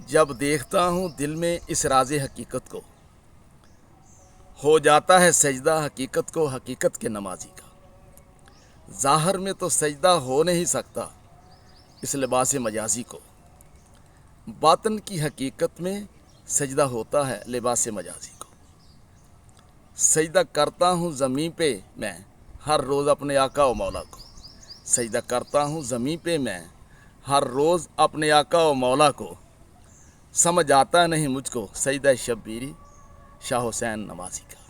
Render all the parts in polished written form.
جب دیکھتا ہوں دل میں اس راز حقیقت کو، ہو جاتا ہے سجدہ حقیقت کو، حقیقت کے نمازی کا۔ ظاہر میں تو سجدہ ہو نہیں سکتا اس لباس مجازی کو، باطن کی حقیقت میں سجدہ ہوتا ہے لباس مجازی کو۔ سجدہ کرتا ہوں زمین پہ میں ہر روز اپنے آقا و مولا کو، سجدہ کرتا ہوں زمین پہ میں ہر روز اپنے آقا و مولا کو۔ سمجھ آتا نہیں مجھ کو سجدہ شبیری شاہ حسین نمازی کا،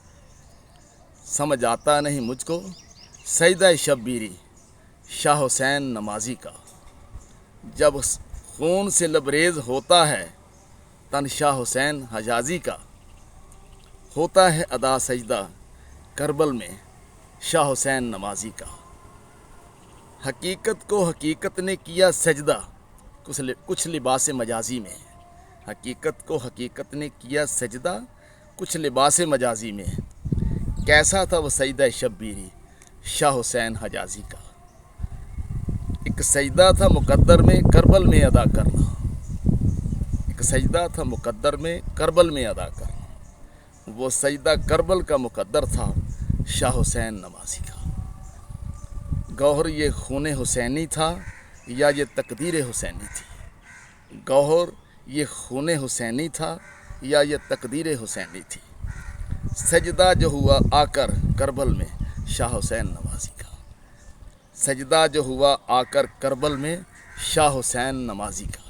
سمجھ آتا نہیں مجھ کو سجدہ شبیری شاہ حسین نمازی کا۔ جب خون سے لبریز ہوتا ہے تن شاہ حسین حجازی کا، ہوتا ہے ادا سجدہ کربل میں شاہ حسین نمازی کا۔ حقیقت کو حقیقت نے کیا سجدہ کچھ لباس مجازی میں، حقیقت کو حقیقت نے کیا سجدہ کچھ لباس مجازی میں۔ کیسا تھا وہ سجدہ شبیری شاہ حسین حجازی کا؟ ایک سجدہ تھا مقدر میں کربل میں ادا کرنا، ایک سجدہ تھا مقدر میں کربل میں ادا کرنا۔ وہ سجدہ کربل کا مقدر تھا شاہ حسین نمازی کا۔ گوہر یہ خون حسینی تھا یا یہ تقدیر حسینی تھی؟ گوہر یہ خون حسینی تھا یا یہ تقدیر حسینی تھی؟ سجدہ جو ہوا آ کر کربل میں شاہ حسین نمازی کا، سجدہ جو ہوا آ کر کربل میں شاہ حسین نمازی کا۔